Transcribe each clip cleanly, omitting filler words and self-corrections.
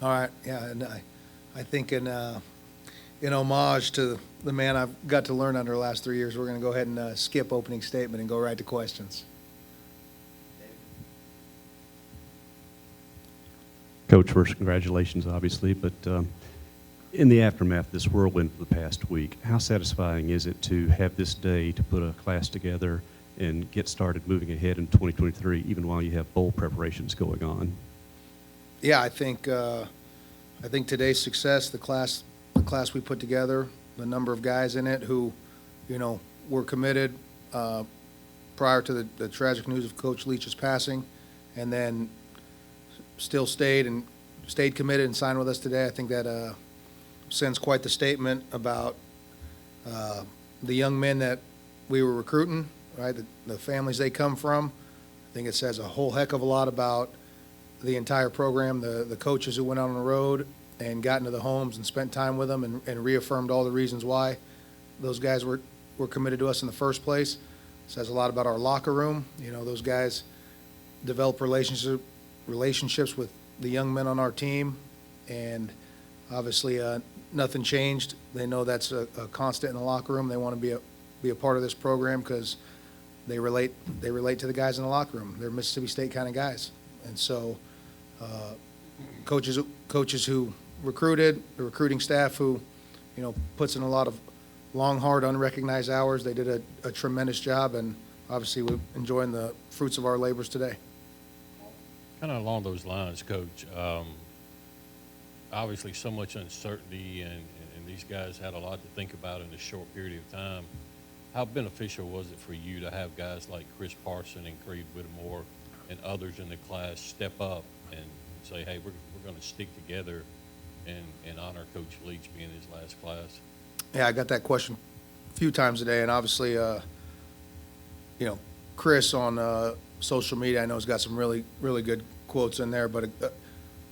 All right, yeah, and I think in homage to the man I've got to learn under the last 3 years, we're going to go ahead and skip opening statement and go right to questions. Coach, first, congratulations, obviously, but in the aftermath of this whirlwind for the past week, how satisfying is it to have this day to put a class together and get started moving ahead in 2023, even while you have bowl preparations going on? Yeah, I think today's success, the class we put together, the number of guys in it who, were committed prior to the tragic news of Coach Leach's passing, and then still stayed committed and signed with us today. I think that sends quite the statement about the young men that we were recruiting, right? The families they come from. I think it says a whole heck of a lot about the entire program, the coaches who went out on the road and got into the homes and spent time with them and reaffirmed all the reasons why those guys were committed to us in the first place. It says a lot about our locker room. Those guys develop relationships with the young men on our team, and obviously nothing changed. They know that's a constant in the locker room. They want to be a part of this program because they relate to the guys in the locker room. They're Mississippi State kind of guys. And so coaches who recruited, the recruiting staff who, puts in a lot of long, hard, unrecognized hours. They did a tremendous job, and obviously we're enjoying the fruits of our labors today. Kind of along those lines, Coach, obviously so much uncertainty, and these guys had a lot to think about in a short period of time. How beneficial was it for you to have guys like Chris Parson and Creed Whittemore and others in the class step up and say, hey, we're going to stick together and honor Coach Leach being his last class? Yeah, I got that question a few times a day, and obviously, Chris on social media, I know, has got some really, really good quotes in there, but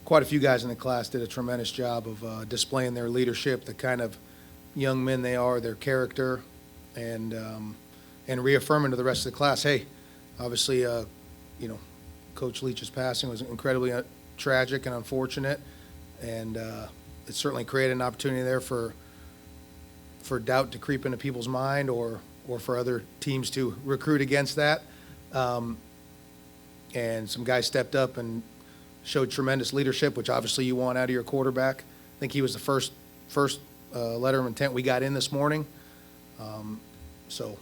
quite a few guys in the class did a tremendous job of displaying their leadership, the kind of young men they are, their character, and reaffirming to the rest of the class, hey, obviously, Coach Leach's passing was incredibly tragic and unfortunate, and it certainly created an opportunity there for doubt to creep into people's mind or for other teams to recruit against that. And some guys stepped up and showed tremendous leadership, which obviously you want out of your quarterback. I think he was the first letter of intent we got in this morning. So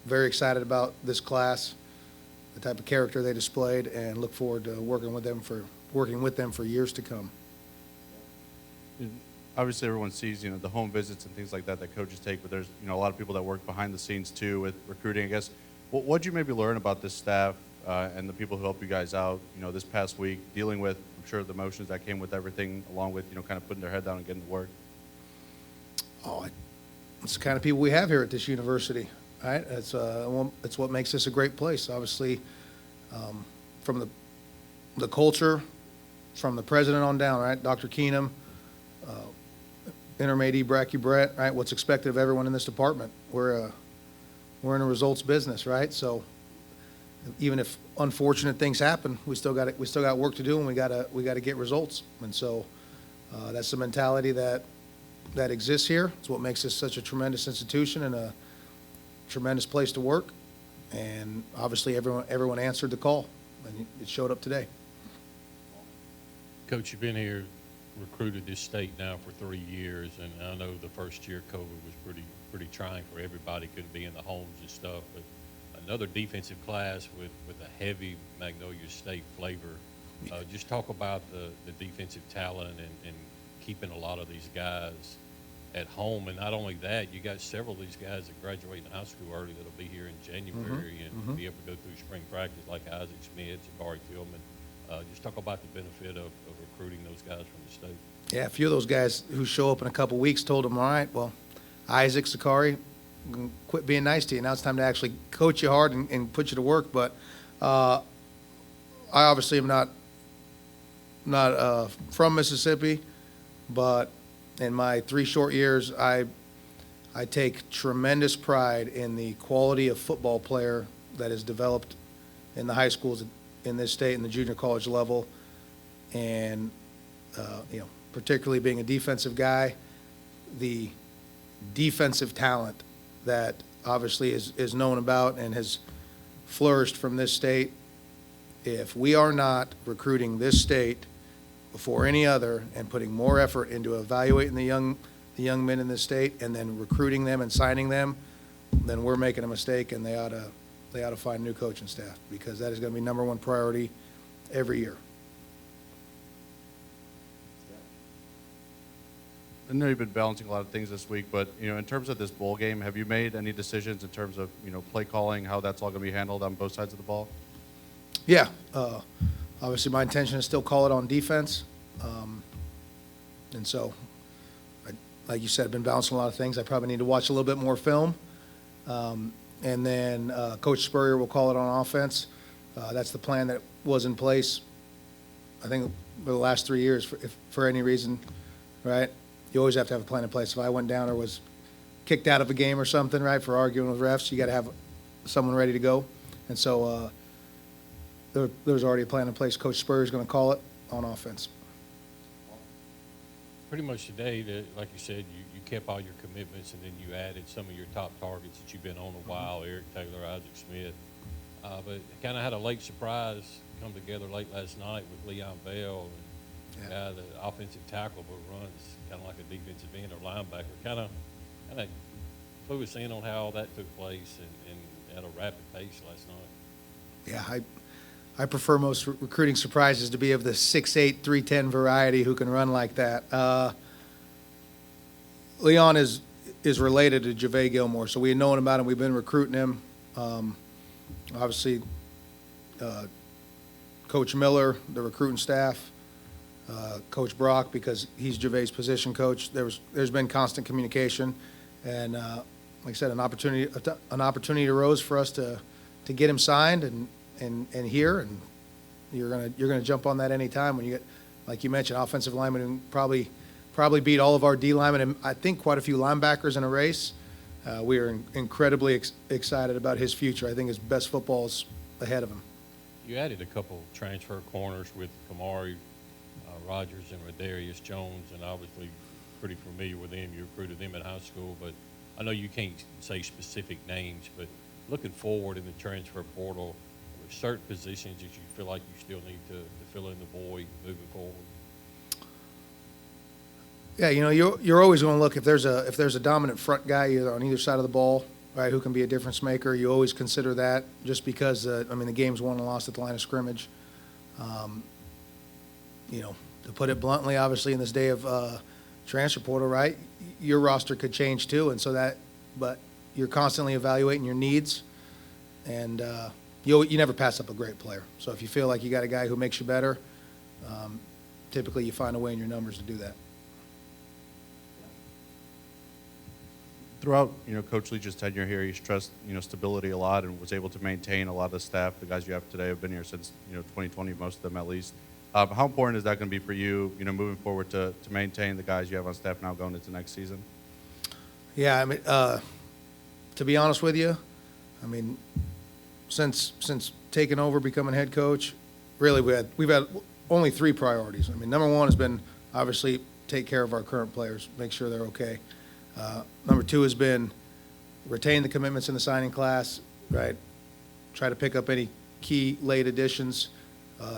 very excited about this class, the type of character they displayed, and look forward to working with them for years to come. Obviously, everyone sees, the home visits and things like that coaches take, but there's, a lot of people that work behind the scenes too with recruiting. I guess, what'd you maybe learn about this staff and the people who help you guys out, this past week, dealing with, I'm sure, the emotions that came with everything, along with, kind of putting their head down and getting to work? Oh, it's the kind of people we have here at this university, right? It's what makes this a great place. Obviously, from the culture, from the president on down, right? Dr. Keenum, Interim AD Bracky Brett, right? What's expected of everyone in this department. We're in a results business, right? So even if unfortunate things happen, we still got work to do, and we got to get results. And so that's the mentality that exists here. It's what makes this such a tremendous institution and a tremendous place to work. And obviously everyone answered the call, and it showed up today. Coach, you've been here, recruited this state now for 3 years, and I know the first year COVID was pretty trying for everybody, couldn't be in the homes and stuff, but another defensive class with a heavy Magnolia State flavor. Just talk about the defensive talent and keeping a lot of these guys at home. And not only that, you got several of these guys that graduate in high school early that'll be here in January and be able to go through spring practice, like Isaac Smith, Jabari Tillman. Just talk about the benefit of recruiting those guys from the state. Yeah, a few of those guys who show up in a couple weeks told them, all right, well, Isaac, Sakari, quit being nice to you. Now it's time to actually coach you hard and put you to work. But I obviously am not from Mississippi, but in my 3 short years, I take tremendous pride in the quality of football player that is developed in the high schools in this state and the junior college level. And particularly being a defensive guy, the defensive talent that obviously is known about and has flourished from this state. If we are not recruiting this state before any other and putting more effort into evaluating the young men in this state and then recruiting them and signing them, then we're making a mistake, and they ought to find a new coaching staff, because that is going to be number one priority every year. I know you've been balancing a lot of things this week, but, in terms of this bowl game, have you made any decisions in terms of, play calling, how that's all going to be handled on both sides of the ball? Yeah. Obviously, my intention is still call it on defense. And so, like you said, I've been balancing a lot of things. I probably need to watch a little bit more film. And then Coach Spurrier will call it on offense. That's the plan that was in place, I think, for the last 3 years, if for any reason, right? You always have to have a plan in place. If I went down or was kicked out of a game or something, right, for arguing with refs, you got to have someone ready to go. And so there's already a plan in place. Coach Spurrier is going to call it on offense. Pretty much today, like you said, you kept all your commitments, and then you added some of your top targets that you've been on a while, Eric Taylor, Isaac Smith. But kind of had a late surprise come together late last night with Leon Bell, and the offensive tackle, but runs kind of like a defensive end or linebacker. Kind of clue us in on how all that took place and at a rapid pace last night. Yeah, I prefer most recruiting surprises to be of the 6'8", 310 variety who can run like that. Leon is related to JaVale Gilmore, so we had known about him. We've been recruiting him. Obviously, Coach Miller, the recruiting staff, Coach Brock, because he's JaVale's position coach. There's been constant communication, and like I said, an opportunity arose for us to get him signed and here, and you're gonna jump on that anytime when you get, like you mentioned, offensive linemen who probably beat all of our D linemen, and I think quite a few linebackers in a race. We are incredibly excited about his future. I think his best football is ahead of him. You added a couple transfer corners with Kamari Rogers and Rodarius Jones, and obviously pretty familiar with them. You recruited them in high school, but I know you can't say specific names, but looking forward in the transfer portal, are there certain positions that you feel like you still need to fill in the void moving forward? Yeah, you're always going to look if there's a dominant front guy either on either side of the ball, right, who can be a difference maker. You always consider that, just because the game's won and lost at the line of scrimmage. To put it bluntly, obviously in this day of transfer portal, right, your roster could change too, and so but you're constantly evaluating your needs, and you never pass up a great player. So if you feel like you got a guy who makes you better, typically you find a way in your numbers to do that. Throughout, Coach Leach's tenure here, he stressed, stability a lot and was able to maintain a lot of the staff. The guys you have today have been here since, 2020, most of them at least. How important is that going to be for you, moving forward to maintain the guys you have on staff now going into next season? Yeah, to be honest with you, since taking over, becoming head coach, really we've had only 3 priorities. Number one has been obviously take care of our current players, make sure they're okay. Number 2 has been retain the commitments in the signing class, right? Try to pick up any key late additions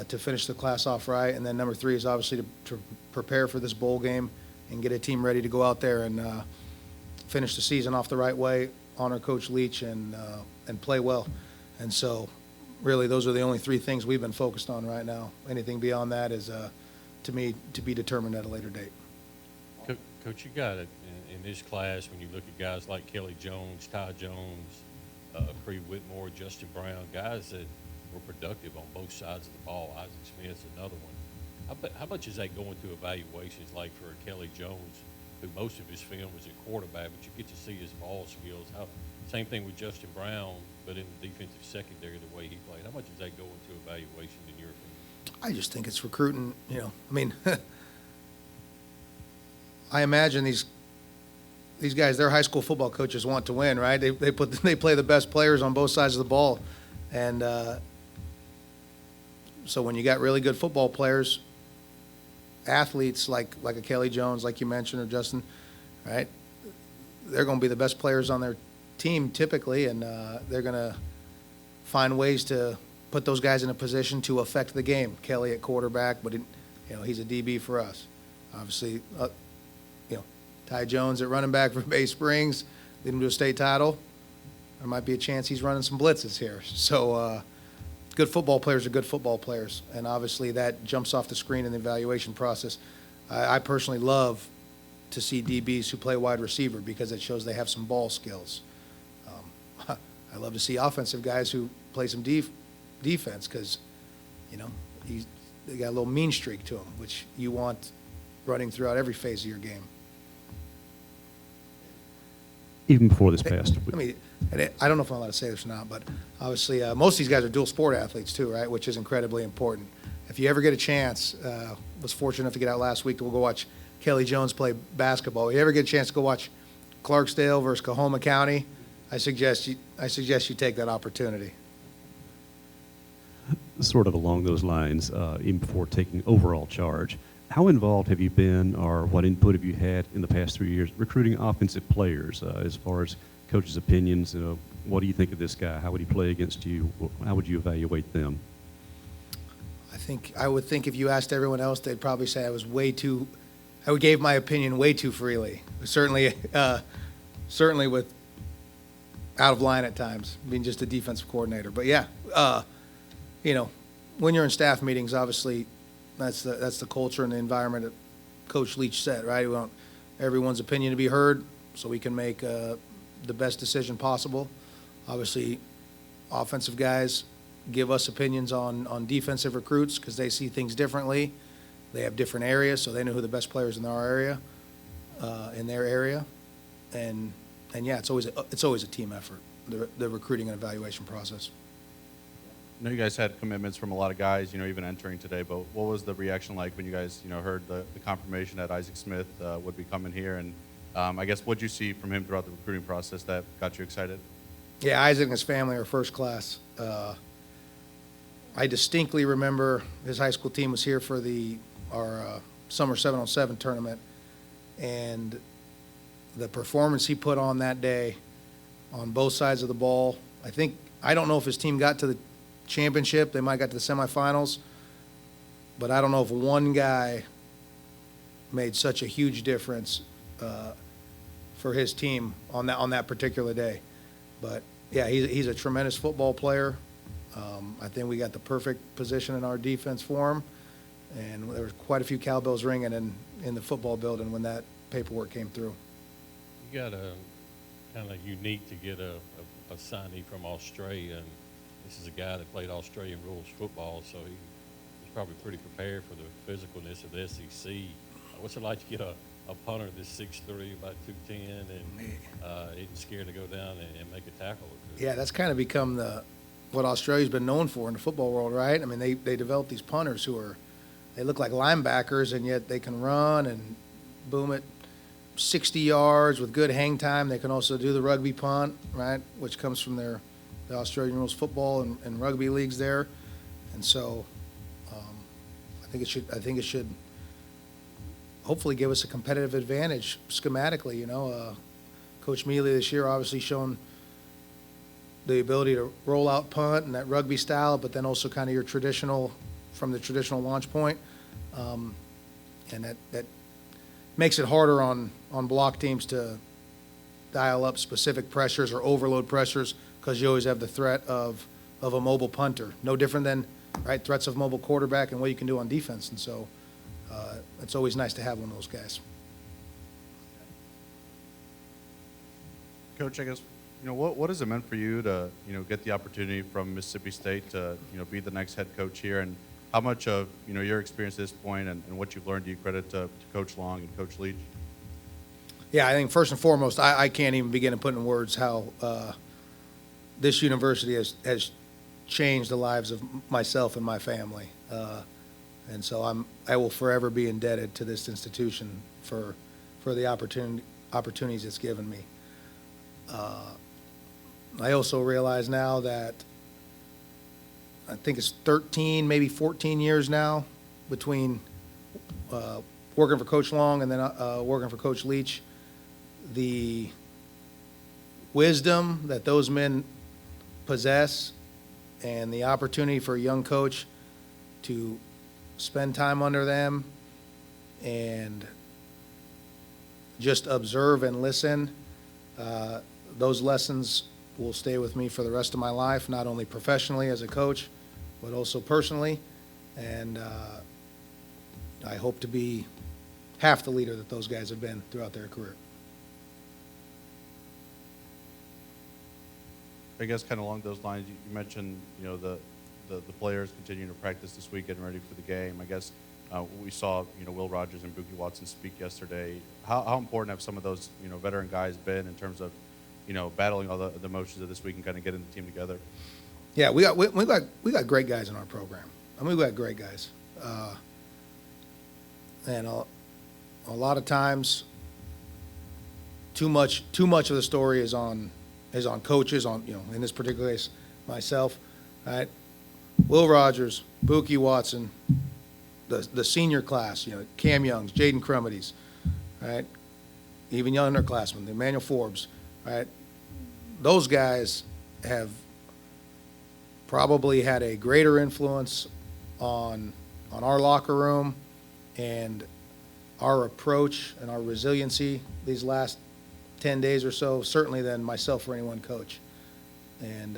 to finish the class off right. And then number 3 is obviously to prepare for this bowl game and get a team ready to go out there and finish the season off the right way, honor Coach Leach, and play well. And so really those are the only 3 things we've been focused on right now. Anything beyond that is, to me, to be determined at a later date. Coach, you got it in this class when you look at guys like Kelly Jones, Ty Jones, Creed Whitmore, Justin Brown, guys that were productive on both sides of the ball. Isaac Smith's another one. How much is that going through evaluations, like for Kelly Jones, who most of his film was at quarterback, but you get to see his ball skills? Same thing with Justin Brown, but in the defensive secondary, the way he played. How much is that going to evaluation in your opinion? I just think it's recruiting, I imagine these guys, their high school football coaches want to win, right? They play the best players on both sides of the ball, and so when you got really good football players, athletes like a Kelly Jones, like you mentioned, or Justin, right? They're going to be the best players on their team typically, and they're going to find ways to put those guys in a position to affect the game. Kelly at quarterback, but he's a DB for us. Obviously, Ty Jones at running back for Bay Springs, lead him to a state title. There might be a chance he's running some blitzes here. So good football players are good football players, and obviously that jumps off the screen in the evaluation process. I personally love to see DBs who play wide receiver because it shows they have some ball skills. I love to see offensive guys who play some defense because, they got a little mean streak to them, which you want running throughout every phase of your game. Even before this past week. I mean, I don't know if I'm allowed to say this or not, but obviously most of these guys are dual sport athletes too, right? Which is incredibly important. If you ever get a chance, was fortunate enough to get out last week to go watch Kelly Jones play basketball. If you ever get a chance to go watch Clarksdale versus Coahoma County, I suggest you take that opportunity. Sort of along those lines, even before taking overall charge, how involved have you been, or what input have you had in the past 3 years recruiting offensive players, as far as coaches' opinions? What do you think of this guy? How would he play against you? How would you evaluate them? I would think if you asked everyone else, they'd probably say I gave my opinion way too freely. Certainly with out of line at times, being just a defensive coordinator. But yeah, when you're in staff meetings, obviously that's the culture and the environment that Coach Leach set, right? We want everyone's opinion to be heard so we can make the best decision possible. Obviously, offensive guys give us opinions on defensive recruits because they see things differently. They have different areas, so they know who the best players in our area, in their area, and yeah, it's always a team effort, the recruiting and evaluation process. I know you guys had commitments from a lot of guys, even entering today, but what was the reaction like when you guys, heard the confirmation that Isaac Smith would be coming here? And I guess what did you see from him throughout the recruiting process that got you excited? Yeah, Isaac and his family are first class. I distinctly remember his high school team was here for our summer 7-on-7 tournament, and the performance he put on that day on both sides of the ball. I don't know if his team got to the championship. They might got to the semifinals, but I don't know if one guy made such a huge difference for his team on that particular day. But yeah, he's a tremendous football player. I think we got the perfect position in our defense for him, and there were quite a few cowbells ringing in the football building when that paperwork came through. You got a kind of unique to get a signee from Australia, and this is a guy that played Australian rules football, so he's probably pretty prepared for the physicalness of the SEC. What's it like to get a punter that's 6'3", about 210, and isn't scared to go down and make a tackle? Yeah, that's kind of become what Australia's been known for in the football world, right? I mean, they develop these punters they look like linebackers, and yet they can run and boom it 60 yards with good hang time. They can also do the rugby punt, right, which comes from the Australian rules football and rugby leagues there. And so I think it should hopefully give us a competitive advantage schematically. Coach Mealy this year obviously shown the ability to roll out punt and that rugby style, but then also kind of your traditional launch point. And that makes it harder on block teams to dial up specific pressures or overload pressures because you always have the threat of a mobile punter. No different than, right, threats of mobile quarterback and what you can do on defense. And so it's always nice to have one of those guys. Coach, I guess, what has it meant for you to, get the opportunity from Mississippi State to, be the next head coach here? And how much of, your experience at this point and what you've learned do you credit to Coach Long and Coach Leach? Yeah, I think first and foremost, I can't even begin to put in words how this university has changed the lives of myself and my family. And so I will forever be indebted to this institution for the opportunities it's given me. I also realize now that I think it's 13, maybe 14 years now between working for Coach Long and then working for Coach Leach, the wisdom that those men possess and the opportunity for a young coach to spend time under them and just observe and listen, those lessons will stay with me for the rest of my life, not only professionally as a coach, but also personally. And I hope to be half the leader that those guys have been throughout their career. I guess kind of along those lines, you mentioned, you know, the players continuing to practice this week, getting ready for the game. I guess we saw, you know, Will Rogers and Buki Watson speak yesterday. How important have some of those, you know, veteran guys been in terms of, you know, battling all the motions of this week and kind of getting the team together? Yeah, we got great guys in our program. I mean, we got great guys, and a lot of times, too much of the story is on coaches. On, you know, in this particular case, myself. Right, Will Rogers, Buki Watson, the senior class. You know, Cam Youngs, Jaden Crumedies, right, even young underclassmen, Emmanuel Forbes, right. Those guys have probably had a greater influence on our locker room and our approach and our resiliency these last 10 days or so, certainly than myself or any one coach. And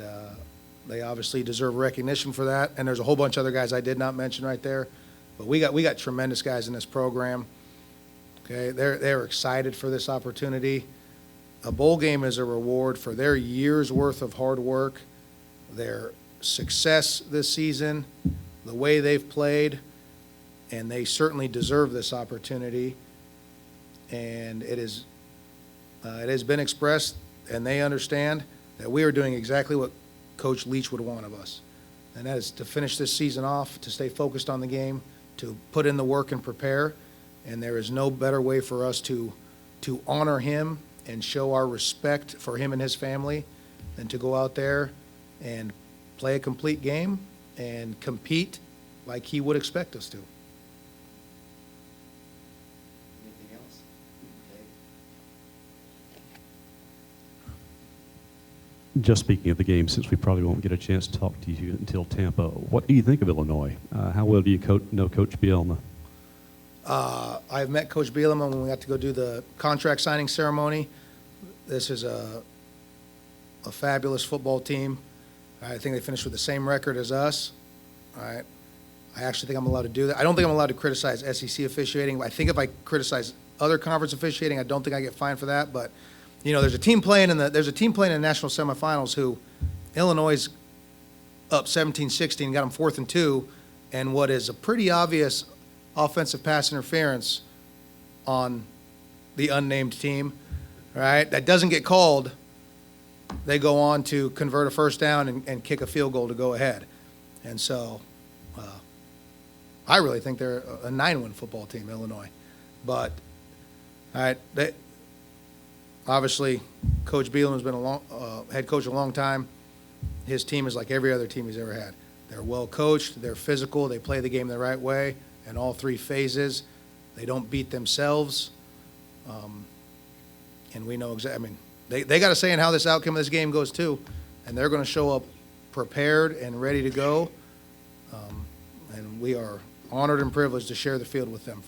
they obviously deserve recognition for that. And there's a whole bunch of other guys I did not mention right there. But we got tremendous guys in this program. Okay, they're excited for this opportunity. A bowl game is a reward for their year's worth of hard work, their success this season, the way they've played, and they certainly deserve this opportunity. And it has been expressed, and they understand that we are doing exactly what Coach Leach would want of us, and that is to finish this season off, to stay focused on the game, to put in the work and prepare. And there is no better way for us to honor him and show our respect for him and his family than to go out there and play a complete game and compete like he would expect us to. Anything else? Dave? Just speaking of the game, since we probably won't get a chance to talk to you until Tampa, what do you think of Illinois? How well do you know Coach Bielema? I've met Coach Bielema when we got to go do the contract signing ceremony. This is a fabulous football team. I think they finished with the same record as us. All right. I actually think I'm allowed to do that. I don't think I'm allowed to criticize SEC officiating. I think if I criticize other conference officiating, I don't think I get fined for that. But you know, there's a team playing in the national semifinals who Illinois is up 17-16, got them 4th and 2, and what is a pretty obvious offensive pass interference on the unnamed team, right? That doesn't get called. They go on to convert a first down and kick a field goal to go ahead. And so I really think they're a 9-win football team, Illinois. But, all right, obviously, Coach Bielema's been head coach a long time. His team is like every other team he's ever had. They're well coached. They're physical. They play the game the right way in all 3 phases. They don't beat themselves. And we know exactly. I mean, they got a say in how this outcome of this game goes too, and they're going to show up prepared and ready to go. And we are honored and privileged to share the field with them